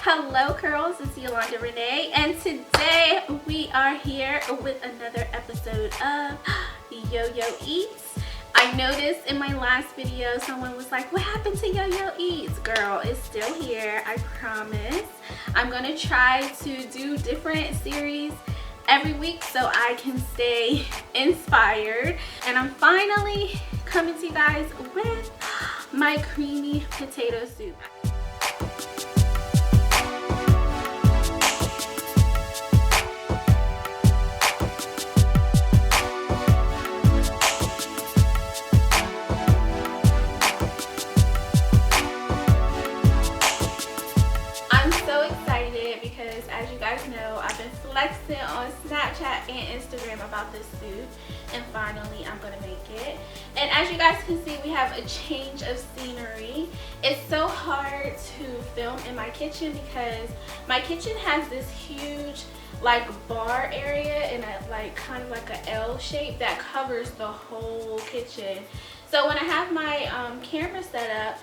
Hello curls, it's Yolanda Renee, and today we are here with another episode of Yo-Yo Eats. I noticed in my last video someone was like, what happened to Yo-Yo Eats? Girl, it's still here, I promise. I'm gonna try to do different series every week so I can stay inspired, and I'm finally coming to you guys with my creamy potato soup. As you guys know, I've been flexing on Snapchat and Instagram about this soup, and finally I'm gonna make it. And as you guys can see, we have a change of scenery. It's so hard to film in my kitchen because my kitchen has this huge like bar area and a like kind of like a L shape that covers the whole kitchen. So when I have my camera set up,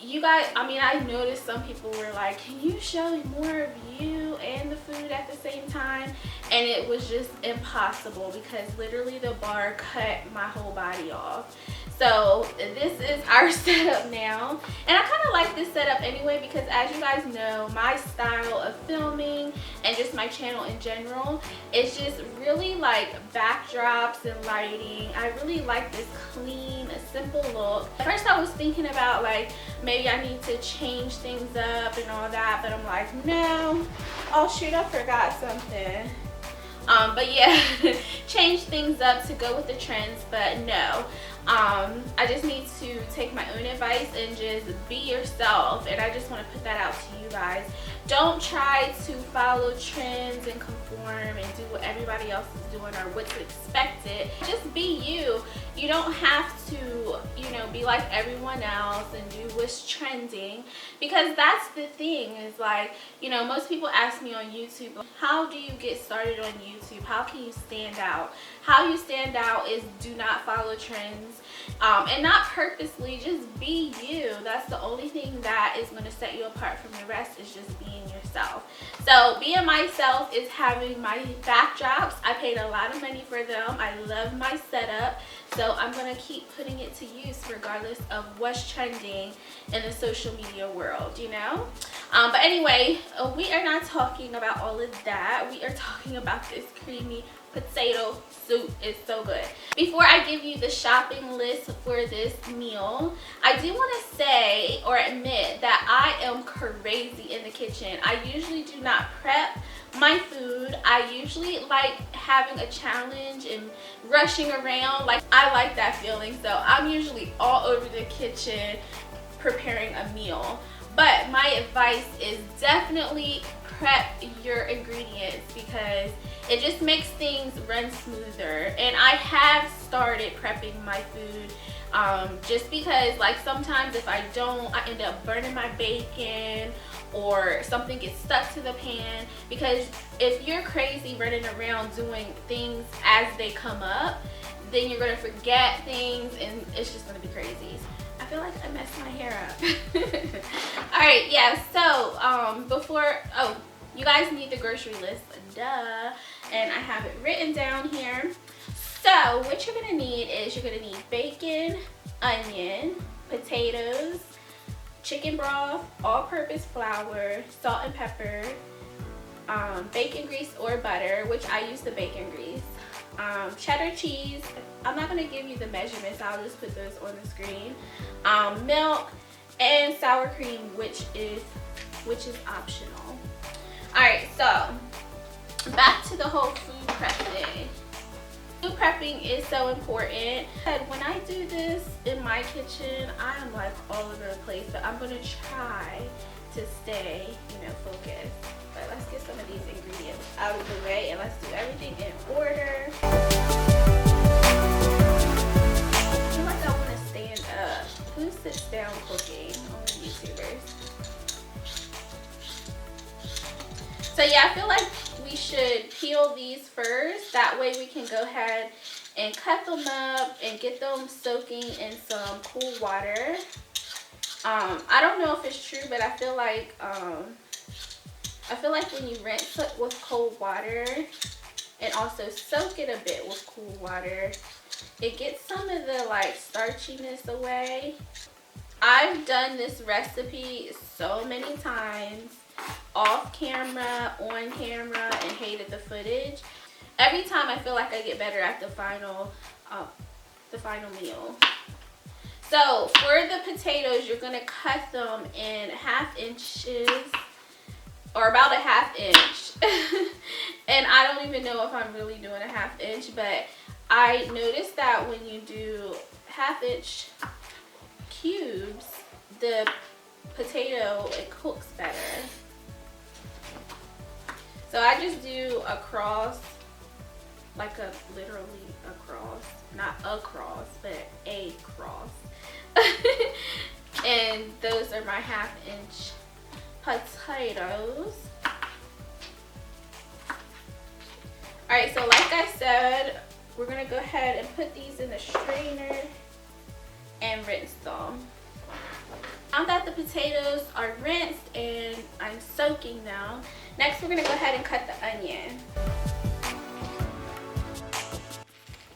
you guys, I noticed some people were like, can you show me more of you and the food at the same time? And it was just impossible because literally the bar cut my whole body off. So this is our setup now, and I kind of like this setup anyway because as you guys know, my style of filming and just my channel in general is just really like backdrops and lighting. I really like this clean, simple look. At first I was thinking about like maybe I need to change things up and all that, but I'm like, no. Oh shoot, I forgot something. But yeah, change things up to go with the trends, but no. I just need to take my own advice and just be yourself, and I just want to put that out to you guys. Don't try to follow trends and conform and do what everybody else is doing or what's expected. Just be you. You don't have to, be like everyone else and do what's trending, because that's the thing is like, most people ask me on YouTube, how do you get started on YouTube? How can you stand out? How you stand out is do not follow trends, and not purposely, just be you. That's the only thing that is going to set you apart from the rest, is just being yourself. So being myself is having my backdrops. I paid a lot of money for them. I love my setup, so I'm going to keep putting it to use regardless of what's trending in the social media world, but anyway, we are not talking about all of that. We are talking about this creamy potato soup. It's so good. Before I give you the shopping list for this meal, I do want to say or admit that I am crazy in the kitchen. I usually do not prep my food. I usually like having a challenge and rushing around. Like, I like that feeling, so I'm usually all over the kitchen preparing a meal. But my advice is definitely prep your ingredients because it just makes things run smoother. And I have started prepping my food just because like sometimes if I don't, I end up burning my bacon or something gets stuck to the pan. Because if you're crazy running around doing things as they come up, then you're gonna forget things and it's just gonna be crazy. I feel like I messed my hair up. Alright, yeah, so you guys need the grocery list, duh, and I have it written down here. So what you're gonna need is you're gonna need bacon, onion, potatoes, chicken broth, all-purpose flour, salt and pepper, bacon grease or butter, which I use the bacon grease, cheddar cheese. I'm not going to give you the measurements, I'll just put those on the screen, milk, and sour cream, which is optional. Alright, so back to the whole food prep thing. Food prepping is so important. When I do this in my kitchen, I am like all over the place, but I'm going to try to stay, focused. But let's get some of these ingredients out of the way and let's do everything in order. I feel like I want to stand up. Who sits down cooking? Only YouTubers. So yeah, I feel like we should peel these first. That way we can go ahead and cut them up and get them soaking in some cool water. I don't know if it's true, but I feel like I feel like when you rinse it with cold water and also soak it a bit with cool water, it gets some of the like starchiness away. I've done this recipe so many times, off camera, on camera, and hated the footage. Every time I feel like I get better at the final meal. So for the potatoes, you're gonna cut them in 1/2 inches or about a 1/2 inch. And I don't even know if I'm really doing a 1/2 inch, but I noticed that when you do 1/2 inch cubes, the potato, it cooks better. So I just do across, like literally across, not across, but a cross. And those are my 1/2 inch potatoes. Alright, so like I said, we're gonna go ahead and put these in the strainer and rinse them. Now that the potatoes are rinsed and I'm soaking them, next we're gonna go ahead and cut the onion.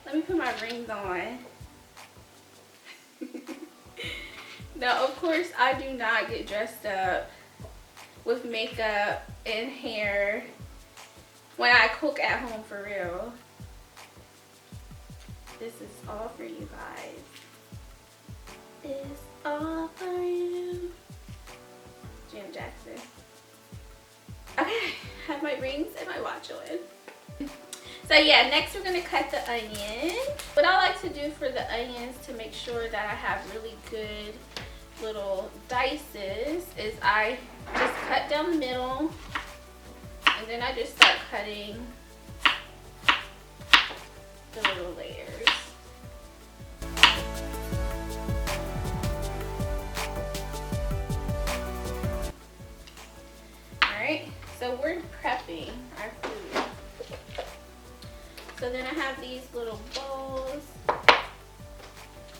Let me put my rings on. Now, of course, I do not get dressed up with makeup and hair when I cook at home for real. This is all for you guys. It's all for you. Jam Jackson. Okay, have my rings and my watch on. So yeah, next we're gonna cut the onion. What I like to do for the onions to make sure that I have really good little dices is I just cut down the middle and then I just start cutting the little layers. Alright, so we're prepping our food. So then I have these little bowls.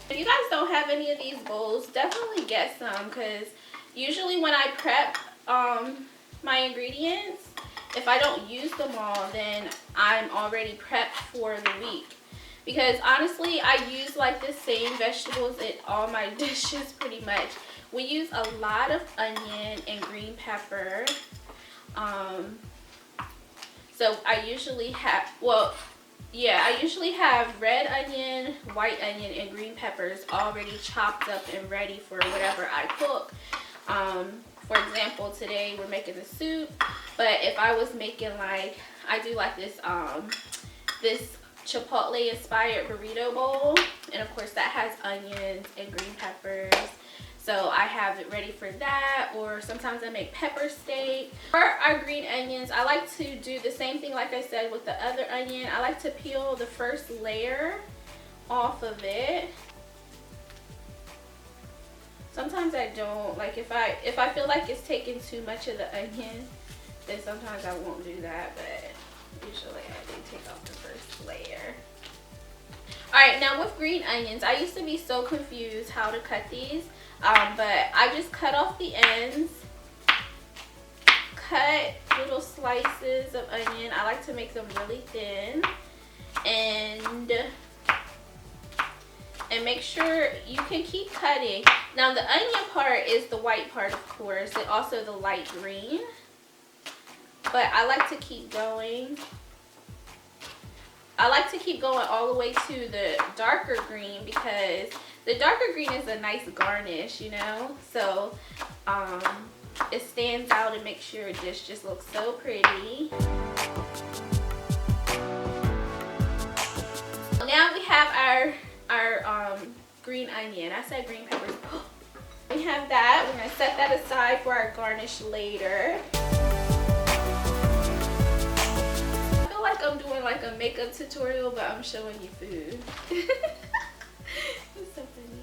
If you guys don't have any of these bowls, definitely get some, because usually when I prep my ingredients, if I don't use them all, then I'm already prepped for the week. Because honestly, I use like the same vegetables in all my dishes pretty much. We use a lot of onion and green pepper. So I usually have, well, yeah, I usually have red onion, white onion, and green peppers already chopped up and ready for whatever I cook. For example, today we're making a soup, but if I was making like, I do like this, this Chipotle inspired burrito bowl, and of course that has onions and green peppers. So I have it ready for that, or sometimes I make pepper steak. For our green onions, I like to do the same thing like I said with the other onion. I like to peel the first layer off of it. Sometimes I don't. Like if I feel like it's taking too much of the onion, then sometimes I won't do that, but usually I do take off the first layer. Alright, now with green onions, I used to be so confused how to cut these. But I just cut off the ends, cut little slices of onion. I like to make them really thin, and make sure you can keep cutting. Now the onion part is the white part, of course, and also the light green, but I like to keep going. I like to keep going all the way to the darker green, because the darker green is a nice garnish, you know, so it stands out and makes your dish just look so pretty. Now we have our green onion. I said green peppers. We have that. We're gonna set that aside for our garnish later. I feel like I'm doing like a makeup tutorial, but I'm showing you food. It's so funny.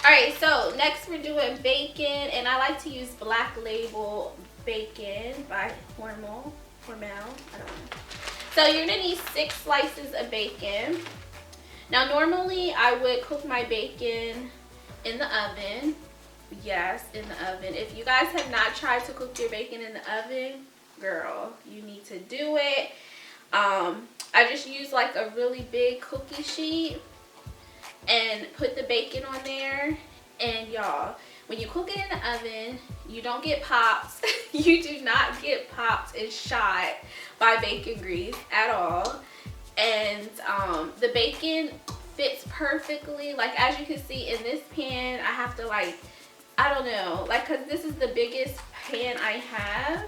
Alright, so next we're doing bacon, and I like to use Black Label bacon by Hormel. I don't know. So you're gonna need 6 slices of bacon. Now normally I would cook my bacon in the oven, Yes, in the oven. If you guys have not tried to cook your bacon in the oven, girl, you need to do it. I just use like a really big cookie sheet and put the bacon on there. And y'all, when you cook it in the oven, you don't get popped. You do not get popped and shot by bacon grease at all. And the bacon fits perfectly. Like, as you can see in this pan, I have to, like, I don't know, like, because this is the biggest pan I have,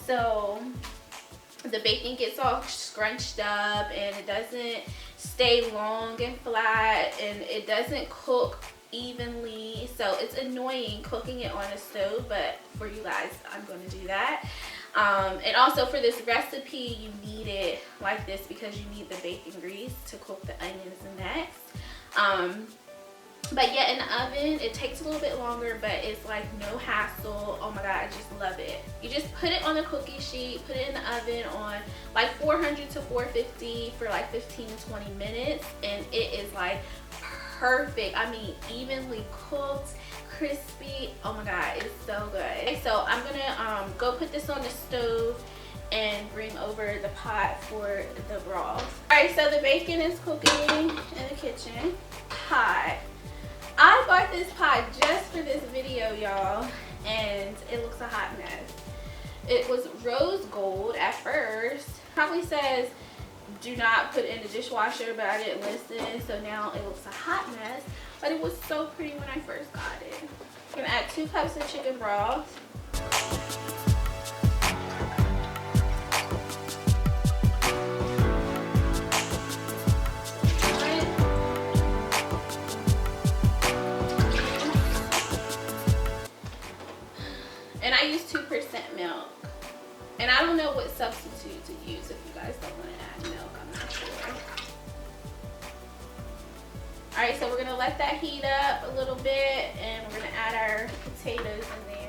so the bacon gets all scrunched up and it doesn't stay long and flat, and it doesn't cook evenly. So it's annoying cooking it on a stove, but for you guys, I'm going to do that. And also for this recipe, you need it like this because you need the bacon grease to cook the onions next. But yeah, in the oven, it takes a little bit longer, but it's like no hassle. Oh my God, I just love it. You just put it on a cookie sheet, put it in the oven on like 400 to 450 for like 15 to 20 minutes, and it is like perfect. I mean, evenly cooked, crispy. Oh my God, it's so good. Okay, so I'm gonna go put this on the stove and bring over the pot for the broth. All right, so the bacon is cooking in the kitchen. Hot. I bought this pot just for this video, y'all, and it looks a hot mess. It was rose gold at first. Probably says do not put in the dishwasher, but I didn't listen, so now it looks a hot mess, but it was so pretty when I first got it. I'm gonna add 2 cups of chicken broth. And I use 2% milk. And I don't know what substitute to use if you guys don't want to add milk. I'm not sure. Alright, so we're going to let that heat up a little bit, and we're going to add our potatoes in there.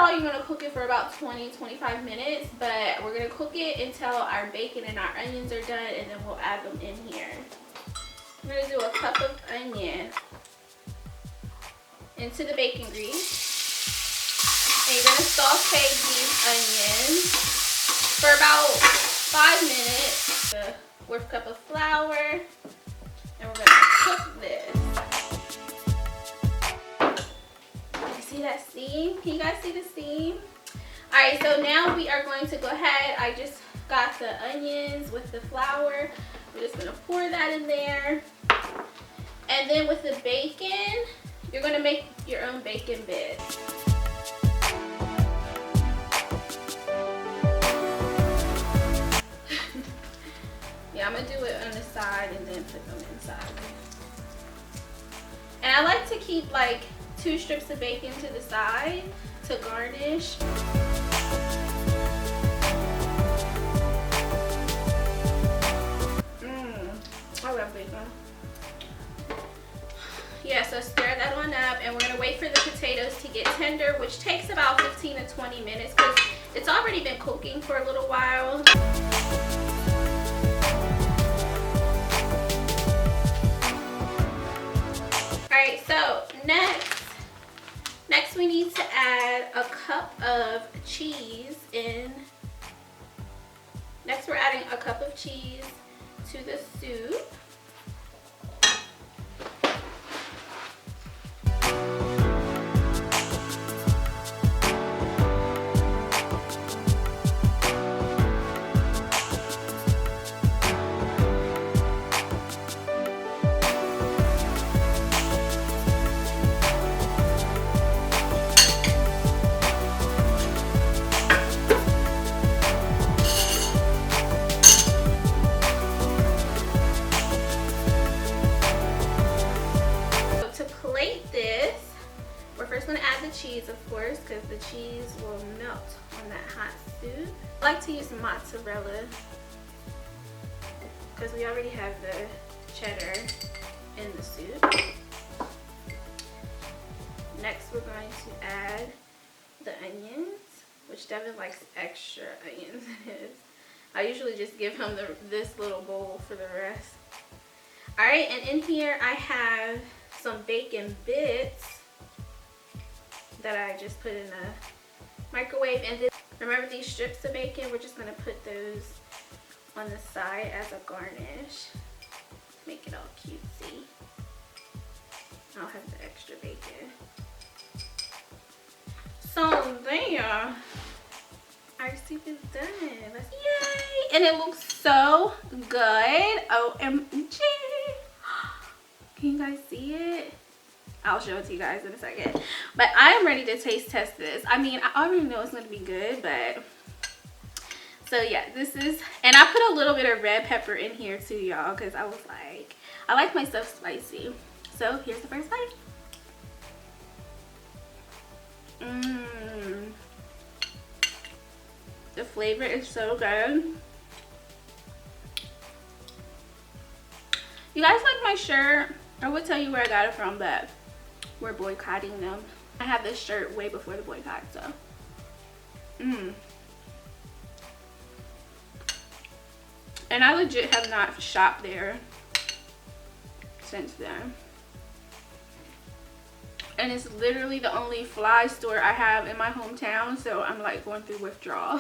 You're going to cook it for about 20-25 minutes, but we're going to cook it until our bacon and our onions are done, and then we'll add them in here. I'm going to do a cup of onion into the bacon grease, and you're going to saute these onions for about 5 minutes. A 1/4 cup of flour, and we're going to cook this. See that steam? Can you guys see the steam? Alright, so now we are going to go ahead. I just got the onions with the flour. We're just going to pour that in there. And then with the bacon, you're going to make your own bacon bits. Yeah, I'm going to do it on the side and then put them inside. And I like to keep like 2 strips of bacon to the side to garnish. I love bacon. Yeah, so stir that on up, and we're gonna wait for the potatoes to get tender, which takes about 15 to 20 minutes because it's already been cooking for a little while. Alright, so next we need to add a cup of cheese in. Next we're adding a cup of cheese to the soup. on that hot soup. I like to use mozzarella because we already have the cheddar in the soup. Next, we're going to add the onions, which Devin likes extra onions in his. I usually just give him this little bowl for the rest. Alright, and in here I have some bacon bits that I just put in a microwave. And then, remember these strips of bacon? We're just going to put those on the side as a garnish. Make it all cutesy. I'll have the extra bacon. So there, our soup is done. Yay! And it looks so good. OMG. Can you guys see it? I'll show it to you guys in a second. But I am ready to taste test this. I mean, I already know it's going to be good, but... So yeah, this is... And I put a little bit of red pepper in here too, y'all, because I was like... I like my stuff spicy. So here's the first bite. Mmm. The flavor is so good. You guys like my shirt? I would tell you where I got it from, but we're boycotting them. I had this shirt way before the boycott, so. And I legit have not shopped there since then. And it's literally the only fly store I have in my hometown, so I'm like going through withdrawal.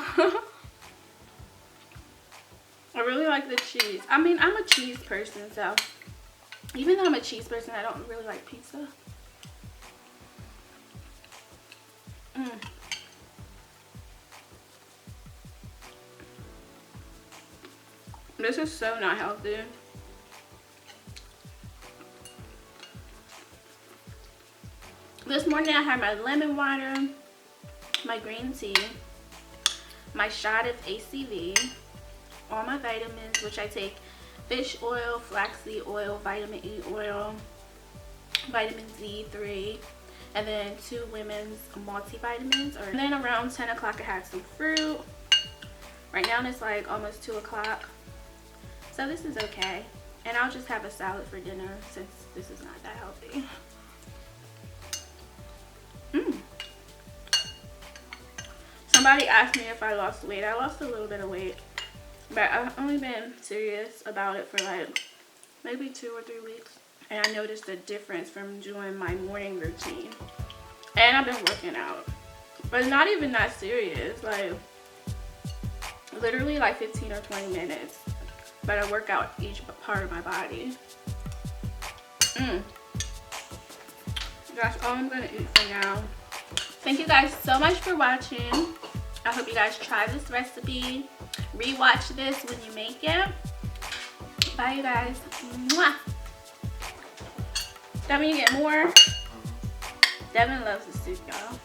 I really like the cheese. I mean, I'm a cheese person, so even though I'm a cheese person, I don't really like pizza. This is so not healthy. This morning I had my lemon water, my green tea, my shot of ACV, all my vitamins, which I take fish oil, flaxseed oil, vitamin E oil, vitamin D3, and then 2 women's multivitamins. And then around 10 o'clock I had some fruit. Right now it's like almost 2 o'clock. So this is okay. And I'll just have a salad for dinner since this is not that healthy. Somebody asked me if I lost weight. I lost a little bit of weight, but I've only been serious about it for like maybe 2 or 3 weeks. And I noticed a difference from doing my morning routine. And I've been working out, but not even that serious, like literally like 15 or 20 minutes. But I work out each part of my body. That's all I'm gonna eat for now. Thank you guys so much for watching. I hope you guys try this recipe. Rewatch this when you make it. Bye, you guys. Mwah. Devin, you get more? Devin loves the soup, y'all.